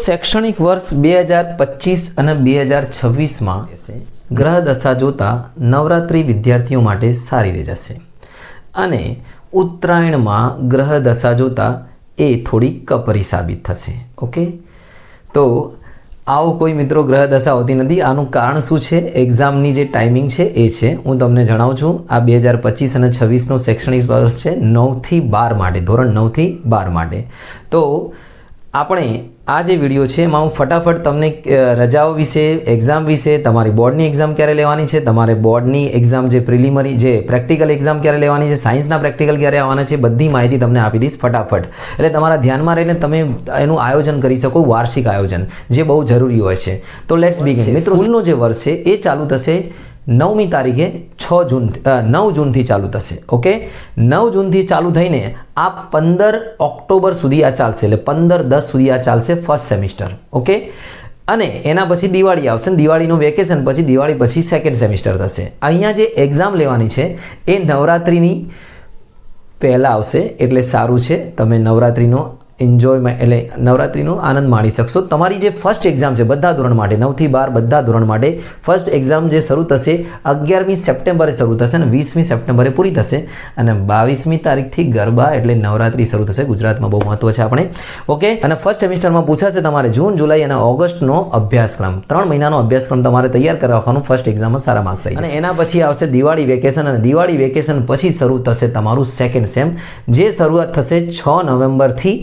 શૈક્ષણિક વર્ષ 2025 અને 2026માં ગ્રહ દશા જોતા નવરાત્રિ વિદ્યાર્થીઓ માટે સારી રહી જશે અને ઉત્તરાયણમાં ગ્રહ દશા જોતા એ થોડી કપરી સાબિત થશે. ઓકે, તો આવો કોઈ મિત્રો ગ્રહ દશા હોતી નથી. આનું કારણ શું છે? એક્ઝામની જે ટાઈમિંગ છે એ છે, હું તમને જણાવું છું. આ 2025 અને 26નો શૈક્ષણિક વર્ષ છે 9 થી 12 માટે, ધોરણ 9 થી 12 માટે. તો આપણે આ જે વિડીયો છે એમાં હું ફટાફટ તમને રજાઓ વિશે, એક્ઝામ વિશે, તમારી બોર્ડની એક્ઝામ ક્યારે લેવાની છે, તમારે બોર્ડની એક્ઝામ જે પ્રિલિમરી જે પ્રેક્ટિકલ એક્ઝામ ક્યારે લેવાની છે, સાયન્સના પ્રેક્ટિકલ ક્યારે આવવાના છે, બધી માહિતી તમને આપી દઈશ ફટાફટ. એટલે તમારા ધ્યાનમાં રહીને તમે એનું આયોજન કરી શકો, વાર્ષિક આયોજન જે બહુ જરૂરી હોય છે. તો લેટ્સ બિગિન. મિત્રો, સ્કૂલનો જે વર્ષ છે એ ચાલુ થશે 9મી તારીખે 9 જૂનથી ચાલુ થશે. ઓકે, 9 જૂનથી ચાલુ થઈને આ 15 ઓક્ટોબર સુધી આ ચાલશે. એટલે 15-10 સુધી આ ચાલશે ફર્સ્ટ સેમિસ્ટર. ઓકે, અને એના પછી દિવાળી આવશે. દિવાળીનું વેકેશન પછી, દિવાળી પછી સેકન્ડ સેમિસ્ટર થશે. અહીંયા જે એક્ઝામ લેવાની છે એ નવરાત્રિની પહેલાં આવશે. એટલે સારું છે, તમે નવરાત્રિનો એન્જોય એટલે નવરાત્રિનો આનંદ માણી શકશો. તમારી જે ફર્સ્ટ એક્ઝામ છે બધા ધોરણ માટે, 9 થી 12 બધા ધોરણ માટે ફર્સ્ટ એક્ઝામ જે શરૂ થશે 11મી સપ્ટેમ્બરે શરૂ થશે અને 20મી સપ્ટેમ્બરે પૂરી થશે. અને 22મી તારીખથી ગરબા એટલે નવરાત્રિ શરૂ થશે. ગુજરાતમાં બહુ મહત્વ છે આપણે. ઓકે, અને ફર્સ્ટ સેમિસ્ટરમાં પૂછાશે તમારે જૂન, જુલાઈ અને ઓગસ્ટનો અભ્યાસક્રમ. 3 મહિનાનો અભ્યાસક્રમ તમારે તૈયાર કરી રાખવાનો ફર્સ્ટ એક્ઝામમાં સારા માર્ક્સ આવી. અને એના પછી આવશે દિવાળી વેકેશન અને દિવાળી વેકેશન પછી શરૂ થશે તમારું સેકન્ડ સેમ, જે શરૂઆત થશે 6 નવેમ્બરથી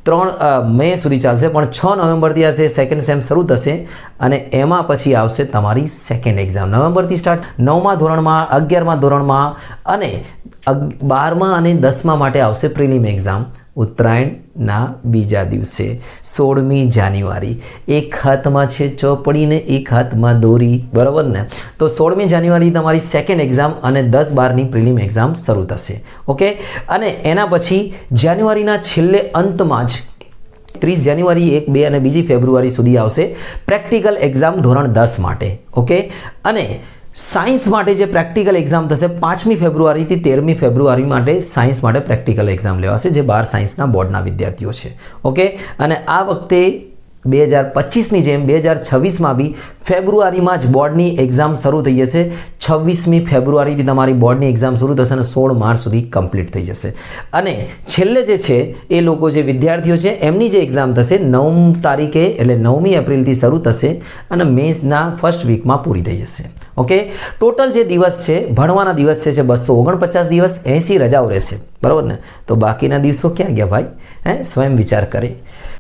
3 મે સુધી ચાલશે. પણ 6 નવેમ્બરથી આ સેકન્ડ સેમ શરૂ થશે અને એમાં પછી આવશે તમારી સેકન્ડ એક્ઝામ. નવેમ્બરથી સ્ટાર્ટ 9મા ધોરણમાં, 11મા ધોરણમાં અને 12મા અને 10મા માટે આવશે પ્રિલિમ એક્ઝામ. ઉત્તરાયણના બીજા દિવસે 16મી જાન્યુઆરી. એક હાથમાં છે ચોપડી ને એક હાથમાં દોરી, બરાબર ને? તો 16મી જાન્યુઆરી તમારી સેકન્ડ એક્ઝામ અને 10-12ની પ્રિલિમ એક્ઝામ શરૂ થશે. ઓકે, અને એના પછી જાન્યુઆરીના છેલ્લે અંતમાં જ 30 જાન્યુઆરી, 1, 2 અને બીજી ફેબ્રુઆરી સુધી આવશે પ્રેક્ટિકલ એક્ઝામ ધોરણ 10 માટે. ઓકે, અને સાયન્સ માટે જે પ્રેક્ટિકલ એક્ઝામ થશે 5મી ફેબ્રુઆરીથી 13મી ફેબ્રુઆરી માટે સાયન્સ માટે પ્રેક્ટિકલ એક્ઝામ લેવાશે, જે 12 સાયન્સના બોર્ડના વિદ્યાર્થીઓ છે. ઓકે, અને આ વખતે 2025ની જેમ 2026માં બી ફેબ્રુઆરીમાં જ બોર્ડની એક્ઝામ શરૂ થઈ જશે. 26મી ફેબ્રુઆરીથી તમારી બોર્ડની એક્ઝામ શરૂ થશે અને 16 માર્ચ સુધી કમ્પ્લીટ થઈ જશે. અને છેલ્લે જે છે એ લોકો જે વિદ્યાર્થીઓ છે એમની જે એક્ઝામ થશે 9 તારીખે એટલે 9મી એપ્રિલથી શરૂ થશે અને મેના ફર્સ્ટ વીકમાં પૂરી થઈ જશે. ઓકે, ટોટલ જે દિવસ છે ભણવાના દિવસ છે 249 દિવસ, 80 રજાઓ રહેશે, બરાબર ને? તો બાકીના દિવસો ક્યાં ગયા ભાઈ? સ્વયં વિચાર કરે.